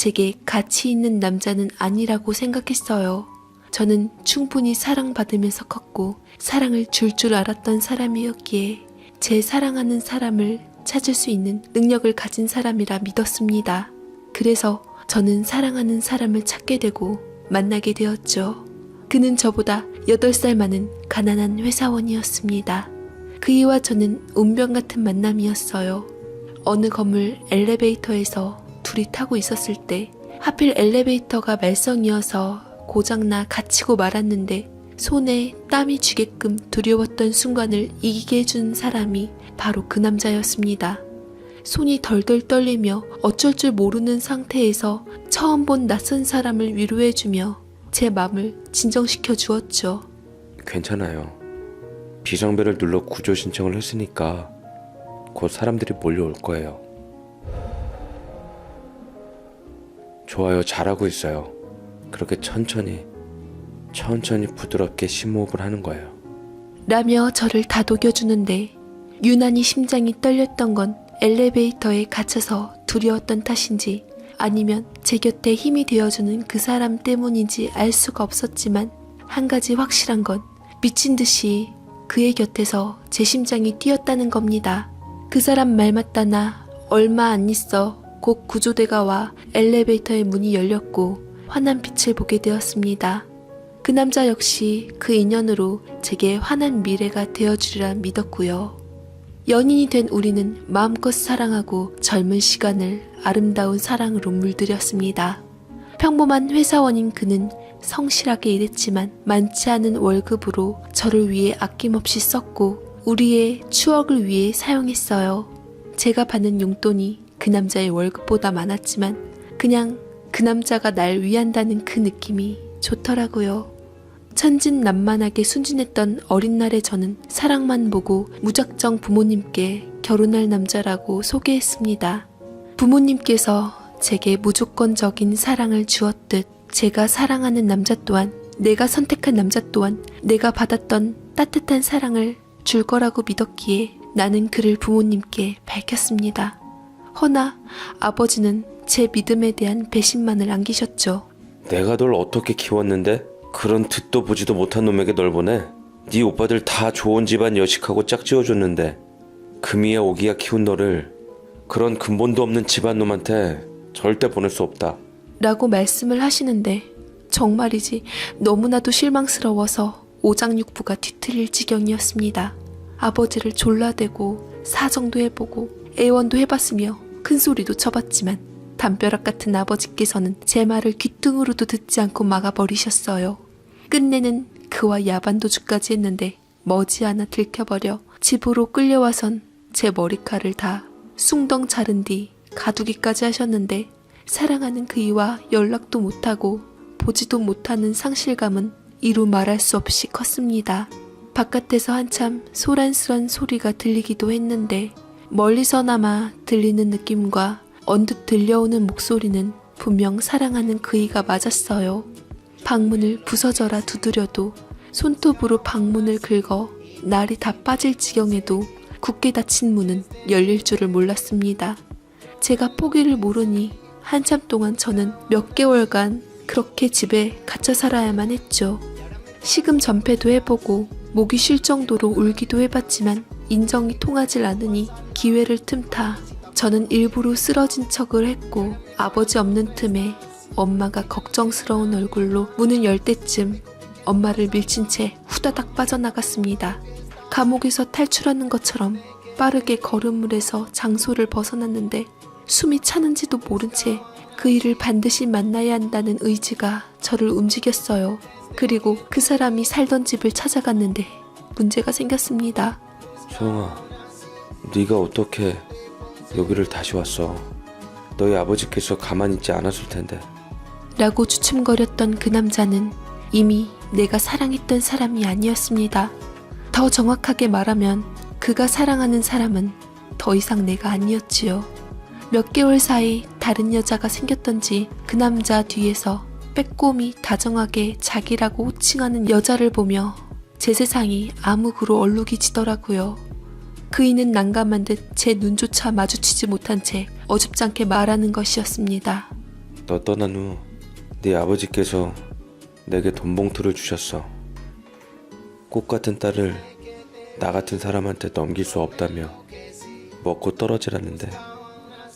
제게 가치 있는 남자는 아니라고 생각했어요. 저는 충분히 사랑받으면서 컸고 사랑을 줄 알았던 사람이었기에 제 사랑하는 사람을 찾을 수 있는 능력을 가진 사람이라 믿었습니다. 그래서 저는 사랑하는 사람을 찾게 되고 만나게 되었죠. 그는 저보다 8살 많은 가난한 회사원이었습니다. 그이와 저는 운명 같은 만남이었어요. 어느 건물 엘리베이터에서 둘이 타고 있었을 때 하필 엘리베이터가 말썽이어서 고장나 갇히고 말았는데 손에 땀이 쥐게끔 두려웠던 순간을 이기게 해준 사람이 바로 그 남자였습니다. 손이 덜덜 떨리며 어쩔 줄 모르는 상태에서 처음 본 낯선 사람을 위로해주며 제 마음을 진정시켜 주었죠. 괜찮아요. 비상벨을 눌러 구조 신청을 했으니까 곧 사람들이 몰려올 거예요. 좋아요. 잘하고 있어요. 그렇게 천천히 부드럽게 심호흡을 하는 거예요. 라며 저를 다독여주는데 유난히 심장이 떨렸던 건 엘리베이터에 갇혀서 두려웠던 탓인지 아니면 제 곁에 힘이 되어주는 그 사람 때문인지 알 수가 없었지만 한 가지 확실한 건 미친 듯이 그의 곁에서 제 심장이 뛰었다는 겁니다. 그 사람 말 맞다나 얼마 안 있어 곧 구조대가 와 엘리베이터의 문이 열렸고 환한 빛을 보게 되었습니다. 그 남자 역시 그 인연으로 제게 환한 미래가 되어주리라 믿었고요. 연인이 된 우리는 마음껏 사랑하고 젊은 시간을 아름다운 사랑으로 물들였습니다. 평범한 회사원인 그는 성실하게 일했지만 많지 않은 월급으로 저를 위해 아낌없이 썼고 우리의 추억을 위해 사용했어요. 제가 받는 용돈이 그 남자의 월급보다 많았지만 그냥 그 남자가 날 위한다는 그 느낌이 좋더라고요. 천진난만하게 순진했던 어린 날의 저는 사랑만 보고 무작정 부모님께 결혼할 남자라고 소개했습니다. 부모님께서 제게 무조건적인 사랑을 주었듯 제가 사랑하는 남자 또한 내가 선택한 남자 또한 내가 받았던 따뜻한 사랑을 줄 거라고 믿었기에 나는 그를 부모님께 밝혔습니다. 허나 아버지는 제 믿음에 대한 배신만을 안기셨죠. 내가 널 어떻게 키웠는데 그런 듣도 보지도 못한 놈에게 널 보내? 네 오빠들 다 좋은 집안 여식하고 짝지어줬는데 금이야 오기야 키운 너를 그런 근본도 없는 집안 놈한테 절대 보낼 수 없다. 라고 말씀을 하시는데 정말이지 너무나도 실망스러워서 오장육부가 뒤틀릴 지경이었습니다. 아버지를 졸라대고 사정도 해보고 애원도 해봤으며 큰소리도 쳐봤지만 담벼락 같은 아버지께서는 제 말을 귓등으로도 듣지 않고 막아버리셨어요. 끝내는 그와 야반도주까지 했는데 머지않아 들켜버려 집으로 끌려와선 제 머리칼을 다 숭덩 자른 뒤 가두기까지 하셨는데 사랑하는 그이와 연락도 못하고 보지도 못하는 상실감은 이루 말할 수 없이 컸습니다. 바깥에서 한참 소란스런 소리가 들리기도 했는데 멀리서나마 들리는 느낌과 언뜻 들려오는 목소리는 분명 사랑하는 그이가 맞았어요. 방문을 부서져라 두드려도 손톱으로 방문을 긁어 날이 다 빠질 지경에도 굳게 닫힌 문은 열릴 줄을 몰랐습니다. 제가 포기를 모르니 한참 동안 저는 몇 개월간 그렇게 집에 갇혀 살아야만 했죠. 식음 전폐도 해보고 목이 쉴 정도로 울기도 해봤지만 인정이 통하질 않으니 기회를 틈타 저는 일부러 쓰러진 척을 했고 아버지 없는 틈에 엄마가 걱정스러운 얼굴로 문을 열 때쯤 엄마를 밀친 채 후다닥 빠져나갔습니다. 감옥에서 탈출하는 것처럼 빠르게 걸음을 해서 장소를 벗어났는데 숨이 차는지도 모른 채 그 일을 반드시 만나야 한다는 의지가 저를 움직였어요. 그리고 그 사람이 살던 집을 찾아갔는데 문제가 생겼습니다. 소영아, 네가 어떻게 여기를 다시 왔어? 너희 아버지께서 가만히 있지 않았을 텐데. 라고 주춤거렸던 그 남자는 이미 내가 사랑했던 사람이 아니었습니다. 더 정확하게 말하면 그가 사랑하는 사람은 더 이상 내가 아니었지요. 몇 개월 사이 다른 여자가 생겼던지 그 남자 뒤에서 빼꼼히 다정하게 자기라고 호칭하는 여자를 보며 제 세상이 암흑으로 얼룩이지더라고요. 그이는 난감한 듯 제 눈조차 마주치지 못한 채 어줍잖게 말하는 것이었습니다. 너 떠난 후 네 아버지께서 내게 돈 봉투를 주셨어. 꽃 같은 딸을 나 같은 사람한테 넘길 수 없다며 먹고 떨어지라는데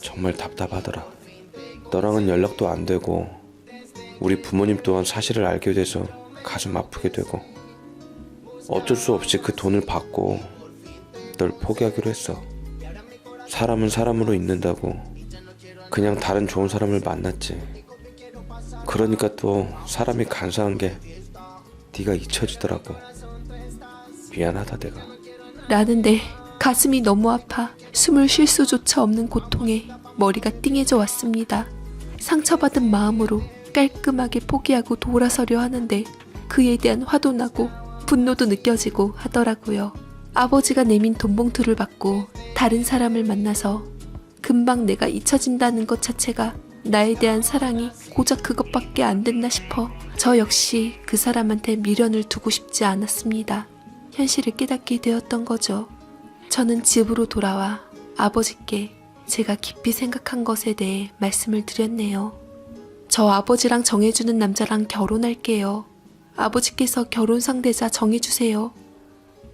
정말 답답하더라. 너랑은 연락도 안 되고 우리 부모님 또한 사실을 알게 돼서 가슴 아프게 되고 어쩔 수 없이 그 돈을 받고 널 포기하기로 했어. 사람은 사람으로 있는다고 그냥 다른 좋은 사람을 만났지. 그러니까 또 사람이 간사한 게 네가 잊혀지더라고. 미안하다 내가. 라는데 가슴이 너무 아파 숨을 쉴 수조차 없는 고통에 머리가 띵해져 왔습니다. 상처받은 마음으로 깔끔하게 포기하고 돌아서려 하는데 그에 대한 화도 나고 분노도 느껴지고 하더라고요. 아버지가 내민 돈봉투를 받고 다른 사람을 만나서 금방 내가 잊혀진다는 것 자체가 나에 대한 사랑이 고작 그것밖에 안 됐나 싶어 저 역시 그 사람한테 미련을 두고 싶지 않았습니다. 현실을 깨닫게 되었던 거죠. 저는 집으로 돌아와 아버지께 제가 깊이 생각한 것에 대해 말씀을 드렸네요. 저 아버지랑 정해주는 남자랑 결혼할게요. 아버지께서 결혼 상대자 정해주세요.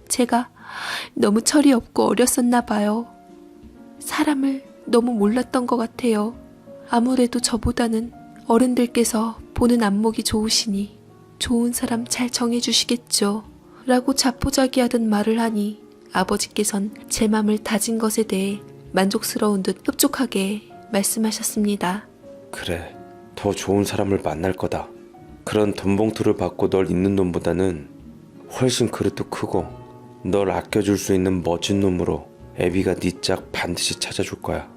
제가 너무 철이 없고 어렸었나 봐요. 사람을 너무 몰랐던 것 같아요. 아무래도 저보다는 어른들께서 보는 안목이 좋으시니 좋은 사람 잘 정해주시겠죠. 라고 자포자기하듯 말을 하니 아버지께선 제 맘을 다진 것에 대해 만족스러운 듯 흡족하게 말씀하셨습니다. 그래, 더 좋은 사람을 만날 거다. 그런 돈 봉투를 받고 널 잊는 놈보다는 훨씬 그릇도 크고 널 아껴줄 수 있는 멋진 놈으로 애비가 네 짝 반드시 찾아줄 거야.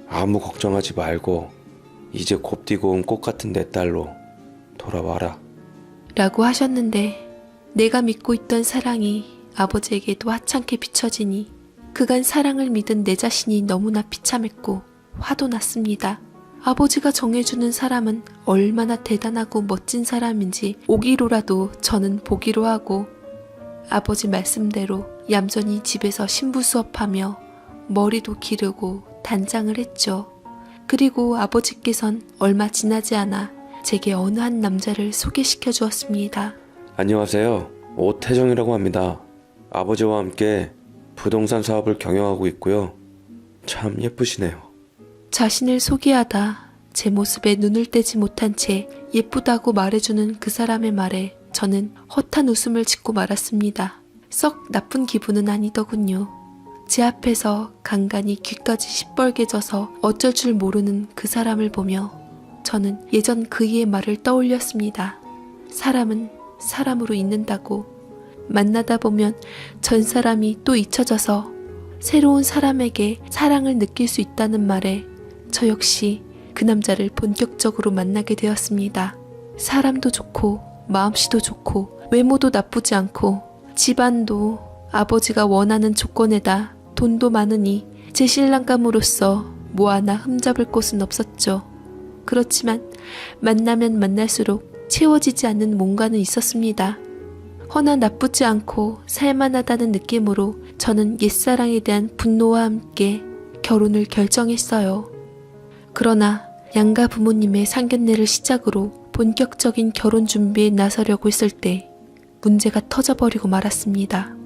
아무 걱정하지 말고 이제 곱디고 온 꽃 같은 내 딸로 돌아와라. 라고 하셨는데 내가 믿고 있던 사랑이 아버지에게도 하찮게 비춰지니 그간 사랑을 믿은 내 자신이 너무나 비참했고 화도 났습니다. 아버지가 정해주는 사람은 얼마나 대단하고 멋진 사람인지 오기로라도 저는 보기로 하고 아버지 말씀대로 얌전히 집에서 신부 수업하며 머리도 기르고 단장을 했죠. 그리고 아버지께선 얼마 지나지 않아 제게 어느 한 남자를 소개시켜 주었습니다. 안녕하세요. 오태정이라고 합니다. 아버지와 함께 부동산 사업을 경영하고 있고요. 참 예쁘시네요. 자신을 소개하다 제 모습에 눈을 떼지 못한 채 예쁘다고 말해주는 그 사람의 말에 저는 헛한 웃음을 짓고 말았습니다. 썩 나쁜 기분은 아니더군요. 제 앞에서 간간히 귀까지 시뻘개져서 어쩔 줄 모르는 그 사람을 보며 저는 예전 그이의 말을 떠올렸습니다. 사람은 사람으로 있는다고. 만나다 보면 전 사람이 또 잊혀져서 새로운 사람에게 사랑을 느낄 수 있다는 말에 저 역시 그 남자를 본격적으로 만나게 되었습니다. 사람도 좋고 마음씨도 좋고 외모도 나쁘지 않고 집안도 아버지가 원하는 조건에다 돈도 많으니 제 신랑감으로서 뭐 하나 흠잡을 곳은 없었죠. 그렇지만 만나면 만날수록 채워지지 않는 뭔가는 있었습니다. 허나 나쁘지 않고 살만하다는 느낌으로 저는 옛사랑에 대한 분노와 함께 결혼을 결정했어요. 그러나 양가 부모님의 상견례를 시작으로 본격적인 결혼 준비에 나서려고 했을 때 문제가 터져버리고 말았습니다.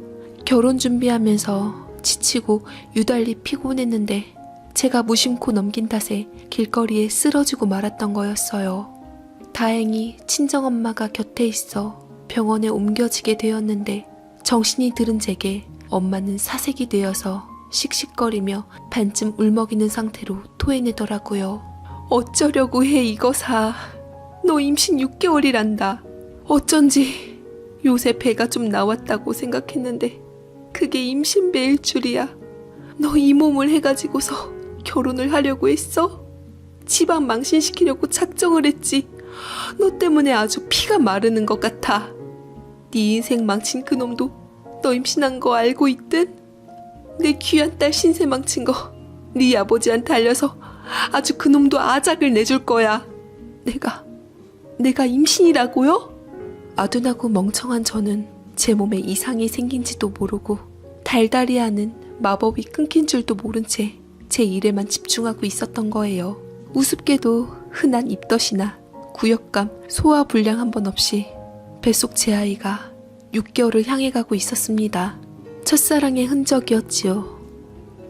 결혼 준비하면서 지치고 유달리 피곤했는데 제가 무심코 넘긴 탓에 길거리에 쓰러지고 말았던 거였어요. 다행히 친정엄마가 곁에 있어 병원에 옮겨지게 되었는데 정신이 들은 제게 엄마는 사색이 되어서 씩씩거리며 반쯤 울먹이는 상태로 토해내더라고요. 어쩌려고 해 이거사. 너 임신 6개월이란다. 어쩐지 요새 배가 좀 나왔다고 생각했는데 그게 임신배일 줄이야. 너 이 몸을 해가지고서 결혼을 하려고 했어? 집안 망신시키려고 작정을 했지. 너 때문에 아주 피가 마르는 것 같아. 네 인생 망친 그놈도 너 임신한 거 알고 있든? 내 귀한 딸 신세 망친 거 네 아버지한테 알려서 아주 그놈도 아작을 내줄 거야. 내가 임신이라고요? 아둔하고 멍청한 저는 제 몸에 이상이 생긴지도 모르고 달달이하는 마법이 끊긴 줄도 모른 채 제 일에만 집중하고 있었던 거예요. 우습게도 흔한 입덧이나 구역감, 소화불량 한 번 없이 뱃속 제 아이가 6개월을 향해 가고 있었습니다. 첫사랑의 흔적이었지요.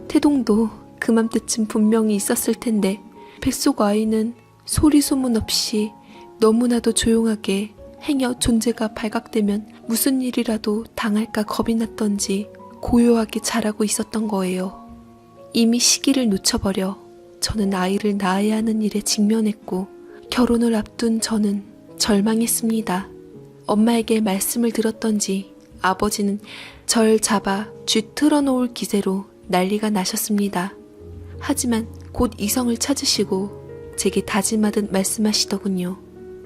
태동도 그맘때쯤 분명히 있었을 텐데 뱃속 아이는 소리 소문 없이 너무나도 조용하게 행여 존재가 발각되면 무슨 일이라도 당할까 겁이 났던지 고요하게 자라고 있었던 거예요. 이미 시기를 놓쳐버려 저는 아이를 낳아야 하는 일에 직면했고 결혼을 앞둔 저는 절망했습니다. 엄마에게 말씀을 들었던지 아버지는 절 잡아 쥐 틀어놓을 기세로 난리가 나셨습니다. 하지만 곧 이성을 찾으시고 제게 다짐하듯 말씀하시더군요.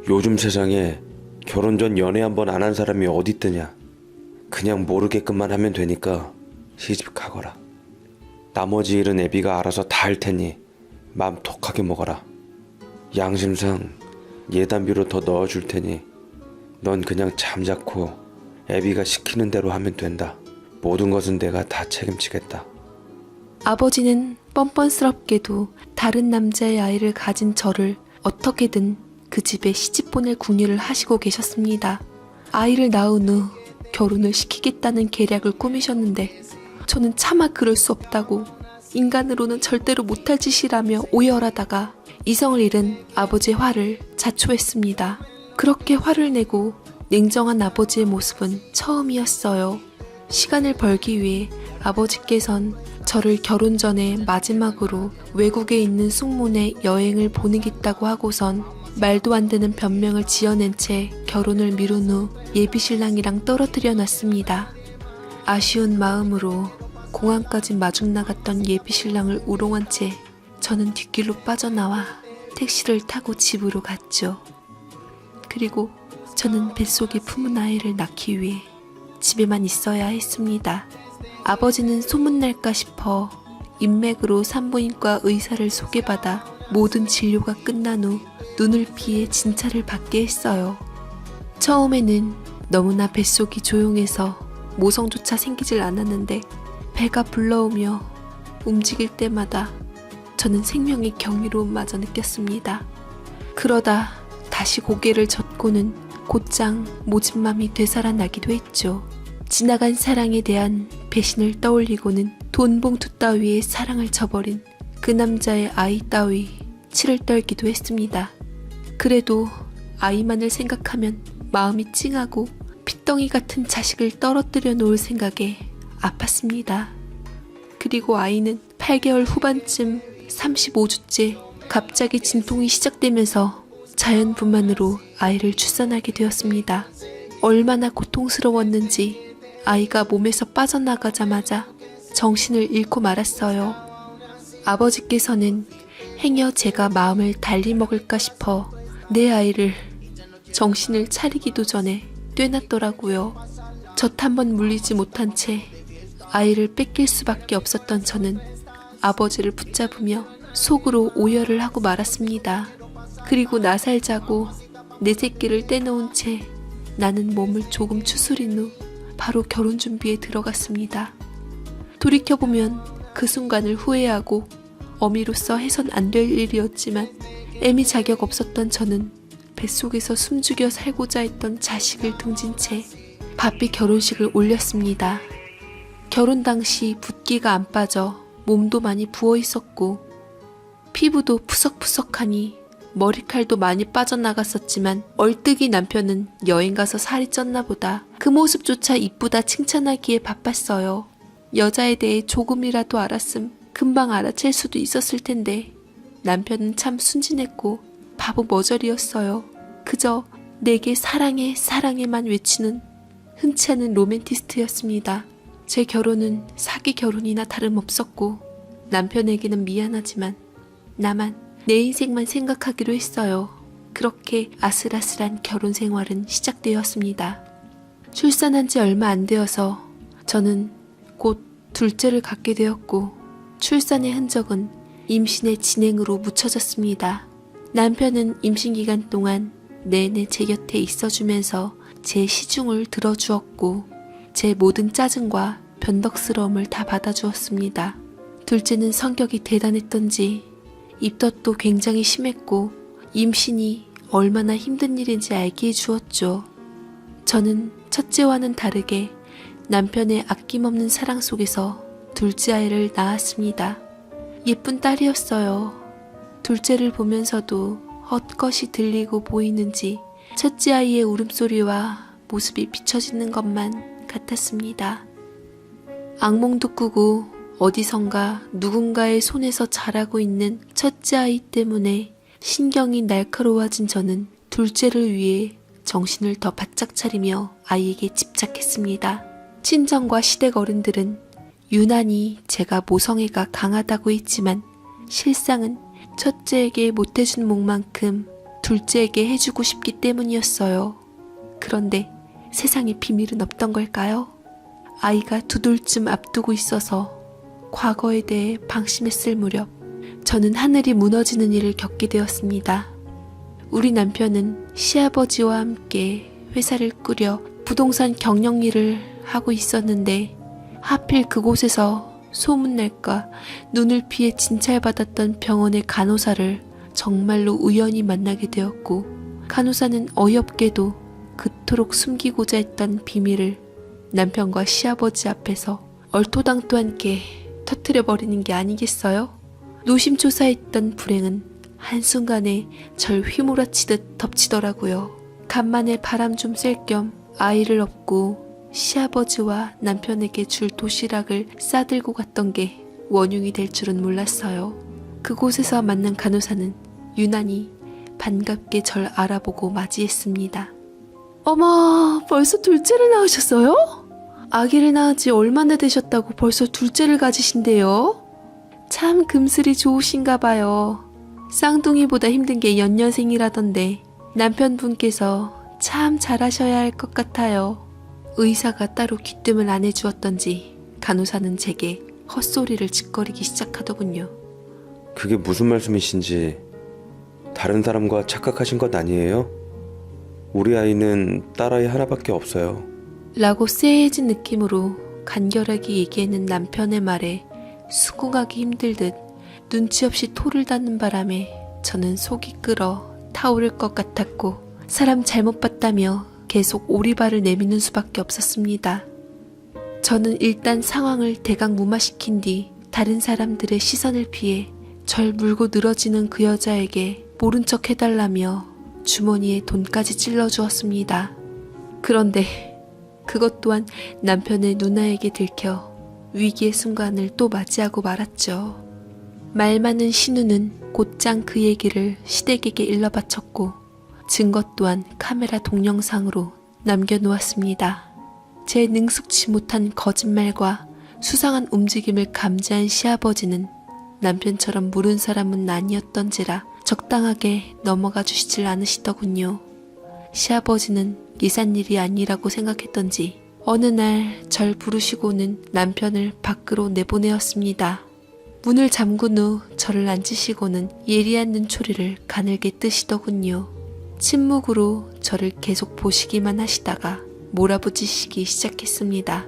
요즘 세상에 결혼 전 연애 한 번 안 한 사람이 어디 있더냐. 그냥 모르게끔만 하면 되니까 시집 가거라. 나머지 일은 애비가 알아서 다 할 테니 마음 독하게 먹어라. 양심상 예단비로 더 넣어줄 테니 넌 그냥 잠자코 애비가 시키는 대로 하면 된다. 모든 것은 내가 다 책임지겠다. 아버지는 뻔뻔스럽게도 다른 남자의 아이를 가진 저를 어떻게든 그 집에 시집 보낼 궁리를 하시고 계셨습니다. 아이를 낳은 후 결혼을 시키겠다는 계략을 꾸미셨는데 저는 차마 그럴 수 없다고 인간으로는 절대로 못할 짓이라며 오열하다가 이성을 잃은 아버지의 화를 자초했습니다. 그렇게 화를 내고 냉정한 아버지의 모습은 처음이었어요. 시간을 벌기 위해 아버지께선 저를 결혼 전에 마지막으로 외국에 있는 숙모네 여행을 보내겠다고 하고선 말도 안 되는 변명을 지어낸 채 결혼을 미룬 후 예비신랑이랑 떨어뜨려 놨습니다. 아쉬운 마음으로 공항까지 마중 나갔던 예비신랑을 우롱한 채 저는 뒷길로 빠져나와 택시를 타고 집으로 갔죠. 그리고 저는 뱃속에 품은 아이를 낳기 위해 집에만 있어야 했습니다. 아버지는 소문날까 싶어 인맥으로 산부인과 의사를 소개받아 모든 진료가 끝난 후 눈을 피해 진찰을 받게 했어요. 처음에는 너무나 뱃속이 조용해서 모성조차 생기질 않았는데 배가 불러오며 움직일 때마다 저는 생명의 경이로움마저 느꼈습니다. 그러다 다시 고개를 젓고는 곧장 모진맘이 되살아나기도 했죠. 지나간 사랑에 대한 배신을 떠올리고는 돈 봉투 따위에 사랑을 저버린 그 남자의 아이 따위 치를 떨기도 했습니다. 그래도 아이만을 생각하면 마음이 찡하고 핏덩이 같은 자식을 떨어뜨려 놓을 생각에 아팠습니다. 그리고 아이는 8개월 후반쯤 35주째 갑자기 진통이 시작되면서 자연분만으로 아이를 출산하게 되었습니다. 얼마나 고통스러웠는지 아이가 몸에서 빠져나가자마자 정신을 잃고 말았어요. 아버지께서는 행여 제가 마음을 달리 먹을까 싶어 내 아이를 정신을 차리기도 전에 떼놨더라고요. 젖 한번 물리지 못한 채 아이를 뺏길 수밖에 없었던 저는 아버지를 붙잡으며 속으로 오열을 하고 말았습니다. 그리고 나살 자고 내 새끼를 떼놓은 채 나는 몸을 조금 추스린 후 바로 결혼 준비에 들어갔습니다. 돌이켜보면 그 순간을 후회하고 어미로서 해선 안 될 일이었지만 애미 자격 없었던 저는 뱃속에서 숨죽여 살고자 했던 자식을 등진 채 바삐 결혼식을 올렸습니다. 결혼 당시 붓기가 안 빠져 몸도 많이 부어 있었고 피부도 푸석푸석하니 머리칼도 많이 빠져나갔었지만 얼뜨기 남편은 여행 가서 살이 쪘나 보다 그 모습조차 이쁘다 칭찬하기에 바빴어요. 여자에 대해 조금이라도 알았음 금방 알아챌 수도 있었을 텐데 남편은 참 순진했고 바보 머저리였어요. 그저 내게 사랑해 사랑해만 외치는 흔치 않은 로맨티스트였습니다. 제 결혼은 사기 결혼이나 다름없었고 남편에게는 미안하지만 나만 내 인생만 생각하기로 했어요. 그렇게 아슬아슬한 결혼 생활은 시작되었습니다. 출산한 지 얼마 안 되어서 저는 곧 둘째를 갖게 되었고 출산의 흔적은 임신의 진행으로 묻혀졌습니다. 남편은 임신 기간 동안 내내 제 곁에 있어주면서 제 시중을 들어주었고 제 모든 짜증과 변덕스러움을 다 받아주었습니다. 둘째는 성격이 대단했던지 입덧도 굉장히 심했고 임신이 얼마나 힘든 일인지 알게 해주었죠. 저는 첫째와는 다르게 남편의 아낌없는 사랑 속에서 둘째 아이를 낳았습니다. 예쁜 딸이었어요. 둘째를 보면서도 헛것이 들리고 보이는지 첫째 아이의 울음소리와 모습이 비춰지는 것만 같았습니다. 악몽도 꾸고 어디선가 누군가의 손에서 자라고 있는 첫째 아이 때문에 신경이 날카로워진 저는 둘째를 위해 정신을 더 바짝 차리며 아이에게 집착했습니다. 친정과 시댁 어른들은 유난히 제가 모성애가 강하다고 했지만 실상은 첫째에게 못해준 몫만큼 둘째에게 해주고 싶기 때문이었어요. 그런데 세상에 비밀은 없던 걸까요? 아이가 2돌쯤 앞두고 있어서 과거에 대해 방심했을 무렵 저는 하늘이 무너지는 일을 겪게 되었습니다. 우리 남편은 시아버지와 함께 회사를 꾸려 부동산 경영 일을 하고 있었는데 하필 그곳에서 소문날까 눈을 피해 진찰받았던 병원의 간호사를 정말로 우연히 만나게 되었고, 간호사는 어이없게도 그토록 숨기고자 했던 비밀을 남편과 시아버지 앞에서 얼토당토하게 터뜨려버리는 게 아니겠어요? 노심초사했던 불행은 한순간에 절 휘몰아치듯 덮치더라고요. 간만에 바람 좀 쐴 겸 아이를 업고 시아버지와 남편에게 줄 도시락을 싸들고 갔던 게 원흉이 될 줄은 몰랐어요. 그곳에서 만난 간호사는 유난히 반갑게 절 알아보고 맞이했습니다. 어머, 벌써 둘째를 낳으셨어요? 아기를 낳은 지 얼마나 되셨다고 벌써 둘째를 가지신대요? 참 금슬이 좋으신가 봐요. 쌍둥이보다 힘든 게 연년생이라던데 남편분께서 참 잘하셔야 할 것 같아요. 의사가 따로 귀뜸을 안 해주었던지 간호사는 제게 헛소리를 짓거리기 시작하더군요. 그게 무슨 말씀이신지 다른 사람과 착각하신 것 아니에요? 우리 아이는 딸아이 하나밖에 없어요. 라고 쎄해진 느낌으로 간결하게 얘기하는 남편의 말에 수긍하기 힘들듯 눈치 없이 토를 닫는 바람에 저는 속이 끓어 타오를 것 같았고 사람 잘못 봤다며 계속 오리발을 내미는 수밖에 없었습니다. 저는 일단 상황을 대강 무마시킨 뒤 다른 사람들의 시선을 피해 절 물고 늘어지는 그 여자에게 모른 척 해달라며 주머니에 돈까지 찔러주었습니다. 그런데 그것 또한 남편의 누나에게 들켜 위기의 순간을 또 맞이하고 말았죠. 말 많은 신우는 곧장 그 얘기를 시댁에게 일러 바쳤고 증거 또한 카메라 동영상으로 남겨놓았습니다. 제 능숙치 못한 거짓말과 수상한 움직임을 감지한 시아버지는 남편처럼 물은 사람은 아니었던지라 적당하게 넘어가 주시질 않으시더군요. 시아버지는 예산일이 아니라고 생각했던지 어느 날 절 부르시고는 남편을 밖으로 내보내었습니다. 문을 잠근 후 저를 앉으시고는 예리한 눈초리를 가늘게 뜨시더군요. 침묵으로 저를 계속 보시기만 하시다가 몰아붙이시기 시작했습니다.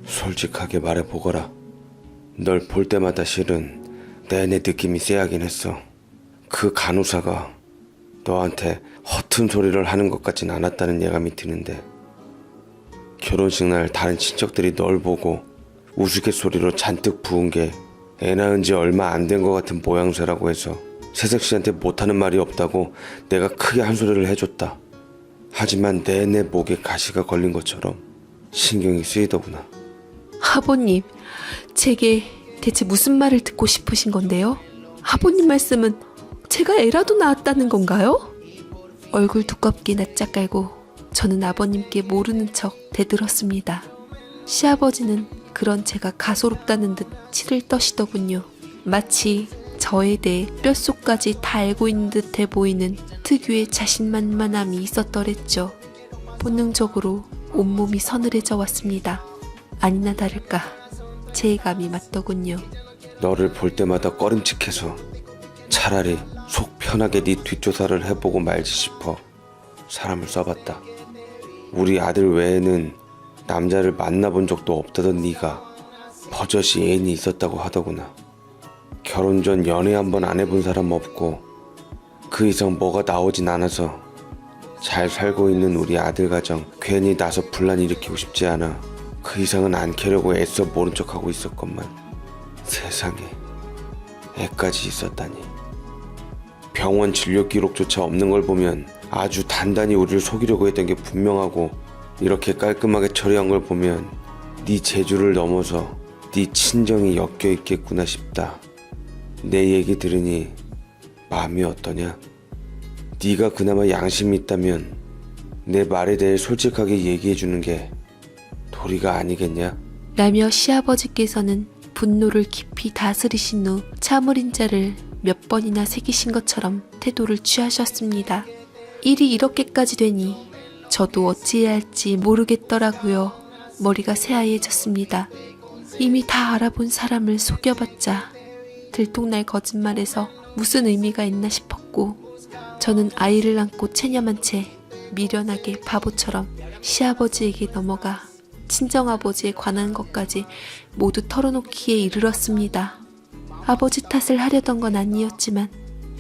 솔직하게 말해보거라. 널 볼 때마다 실은 내내 느낌이 쎄하긴 했어. 그 간호사가 너한테 허튼 소리를 하는 것 같진 않았다는 예감이 드는데 결혼식 날 다른 친척들이 널 보고 우스갯소리로 잔뜩 부은 게 애 낳은 지 얼마 안 된 것 같은 모양새라고 해서 새색 씨한테 못하는 말이 없다고 내가 크게 한 소리를 해줬다. 하지만 내내 목에 가시가 걸린 것처럼 신경이 쓰이더구나. 아버님, 제게 대체 무슨 말을 듣고 싶으신 건데요? 아버님 말씀은 제가 애라도 낳았다는 건가요? 얼굴 두껍게 낯짝 깔고 저는 아버님께 모르는 척 대들었습니다. 시아버지는 그런 제가 가소롭다는 듯 치를 떠시더군요. 마치 저에 대해 뼛속까지 다 알고 있는 듯해 보이는 특유의 자신만만함이 있었더랬죠. 본능적으로 온몸이 서늘해져 왔습니다. 아니나 다를까 제 감이 맞더군요. 너를 볼 때마다 꺼림칙해서 차라리 속 편하게 네 뒷조사를 해보고 말지 싶어 사람을 써봤다. 우리 아들 외에는 남자를 만나본 적도 없다던 네가 버젓이 애인이 있었다고 하더구나. 결혼 전 연애 한 번 안 해본 사람 없고 그 이상 뭐가 나오진 않아서 잘 살고 있는 우리 아들 가정 괜히 나서 분란 일으키고 싶지 않아 그 이상은 안 캐려고 애써 모른 척하고 있었건만 세상에 애까지 있었다니. 병원 진료 기록조차 없는 걸 보면 아주 단단히 우리를 속이려고 했던 게 분명하고 이렇게 깔끔하게 처리한 걸 보면 네 재주를 넘어서 네 친정이 엮여 있겠구나 싶다. 내 얘기 들으니 마음이 어떠냐? 네가 그나마 양심이 있다면 내 말에 대해 솔직하게 얘기해 주는 게 도리가 아니겠냐? 라며 시아버지께서는 분노를 깊이 다스리신 후 참을인자를 몇 번이나 새기신 것처럼 태도를 취하셨습니다. 일이 이렇게까지 되니 저도 어찌해야 할지 모르겠더라고요. 머리가 새하얘졌습니다. 이미 다 알아본 사람을 속여봤자 들통날 거짓말에서 무슨 의미가 있나 싶었고 저는 아이를 안고 체념한 채 미련하게 바보처럼 시아버지에게 넘어가 친정아버지에 관한 것까지 모두 털어놓기에 이르렀습니다. 아버지 탓을 하려던 건 아니었지만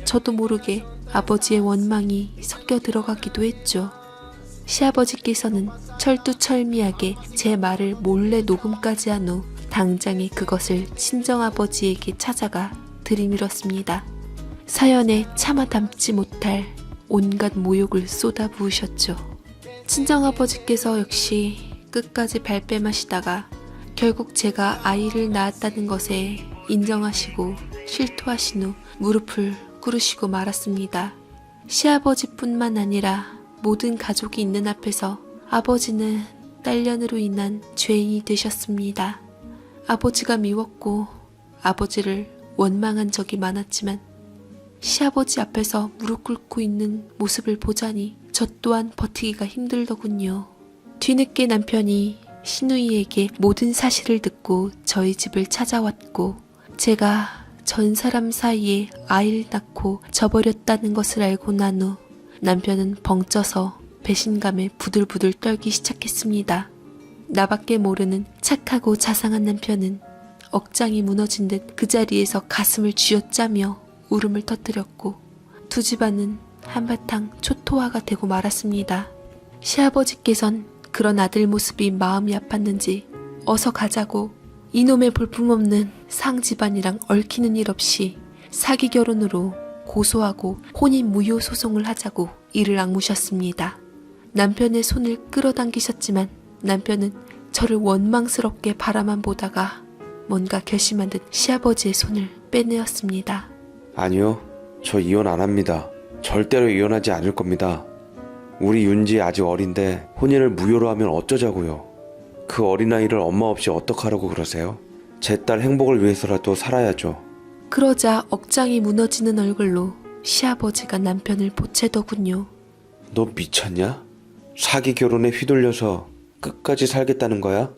저도 모르게 아버지의 원망이 섞여 들어가기도 했죠. 시아버지께서는 철두철미하게 제 말을 몰래 녹음까지 한 후 당장에 그것을 친정아버지에게 찾아가 들이밀었습니다. 사연에 차마 담지 못할 온갖 모욕을 쏟아부으셨죠. 친정아버지께서 역시 끝까지 발뺌하시다가 결국 제가 아이를 낳았다는 것에 인정하시고 실토하신 후 무릎을 꿇으시고 말았습니다. 시아버지뿐만 아니라 모든 가족이 있는 앞에서 아버지는 딸년으로 인한 죄인이 되셨습니다. 아버지가 미웠고 아버지를 원망한 적이 많았지만 시아버지 앞에서 무릎 꿇고 있는 모습을 보자니 저 또한 버티기가 힘들더군요. 뒤늦게 남편이 시누이에게 모든 사실을 듣고 저희 집을 찾아왔고 제가 전 사람 사이에 아이를 낳고 져버렸다는 것을 알고 난 후 남편은 벙쪄서 배신감에 부들부들 떨기 시작했습니다. 나밖에 모르는 착하고 자상한 남편은 억장이 무너진 듯 그 자리에서 가슴을 쥐어짜며 울음을 터뜨렸고 두 집안은 한바탕 초토화가 되고 말았습니다. 시아버지께선 그런 아들 모습이 마음이 아팠는지 어서 가자고 이놈의 볼품없는 상 집안이랑 얽히는 일 없이 사기 결혼으로 고소하고 혼인 무효 소송을 하자고 이를 악무셨습니다. 남편의 손을 끌어당기셨지만 남편은 저를 원망스럽게 바라만 보다가 뭔가 결심한 듯 시아버지의 손을 빼내었습니다. 아니요, 저 이혼 안 합니다. 절대로 이혼하지 않을 겁니다. 우리 윤지 아직 어린데 혼인을 무효로 하면 어쩌자고요. 그 어린아이를 엄마 없이 어떡하라고 그러세요? 제 딸 행복을 위해서라도 살아야죠. 그러자 억장이 무너지는 얼굴로 시아버지가 남편을 보채더군요. 너 미쳤냐? 사기 결혼에 휘둘려서 끝까지 살겠다는 거야?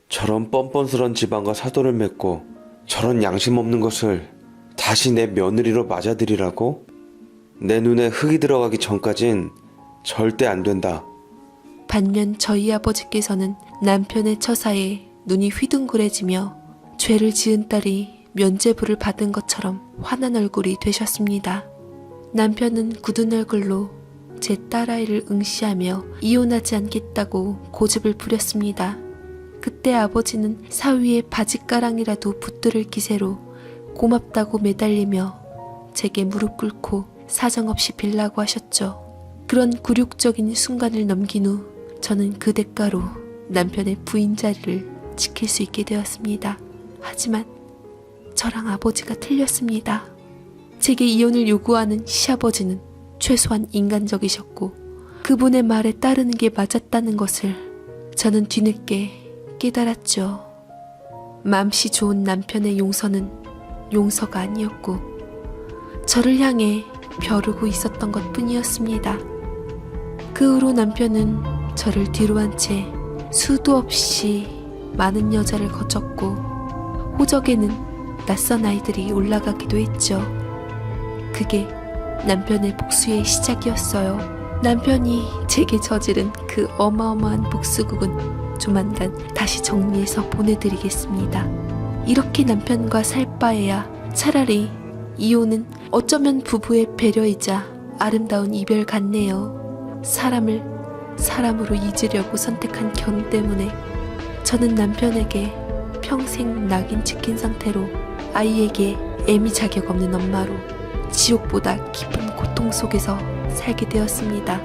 저런 뻔뻔스런 집안과 사돈을 맺고 저런 양심 없는 것을 다시 내 며느리로 맞아들이라고? 내 눈에 흙이 들어가기 전까진 절대 안 된다. 반면 저희 아버지께서는 남편의 처사에 눈이 휘둥그레지며 죄를 지은 딸이 면죄부를 받은 것처럼 환한 얼굴이 되셨습니다. 남편은 굳은 얼굴로 제 딸아이를 응시하며 이혼하지 않겠다고 고집을 부렸습니다. 그때 아버지는 사위의 바짓가랑이라도 붙들을 기세로 고맙다고 매달리며 제게 무릎 꿇고 사정없이 빌라고 하셨죠. 그런 굴욕적인 순간을 넘긴 후 저는 그 대가로 남편의 부인 자리를 지킬 수 있게 되었습니다. 하지만 저랑 아버지가 틀렸습니다. 제게 이혼을 요구하는 시아버지는 최소한 인간적이셨고 그분의 말에 따르는 게 맞았다는 것을 저는 뒤늦게 깨달았죠. 맘씨 좋은 남편의 용서는 용서가 아니었고 저를 향해 벼르고 있었던 것 뿐이었습니다. 그 후로 남편은 저를 뒤로 한 채 수도 없이 많은 여자를 거쳤고 호적에는 낯선 아이들이 올라가기도 했죠. 그게 남편의 복수의 시작이었어요. 남편이 제게 저지른 그 어마어마한 복수극은 조만간 다시 정리해서 보내드리겠습니다. 이렇게 남편과 살 바에야 차라리 이혼은 어쩌면 부부의 배려이자 아름다운 이별 같네요. 사람으로 잊으려고 선택한 결혼 때문에 저는 남편에게 평생 낙인 찍힌 상태로 아이에게 애미 자격 없는 엄마로 지옥보다 깊은 고통 속에서 살게 되었습니다.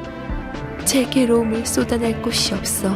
제 괴로움을 쏟아낼 곳이 없어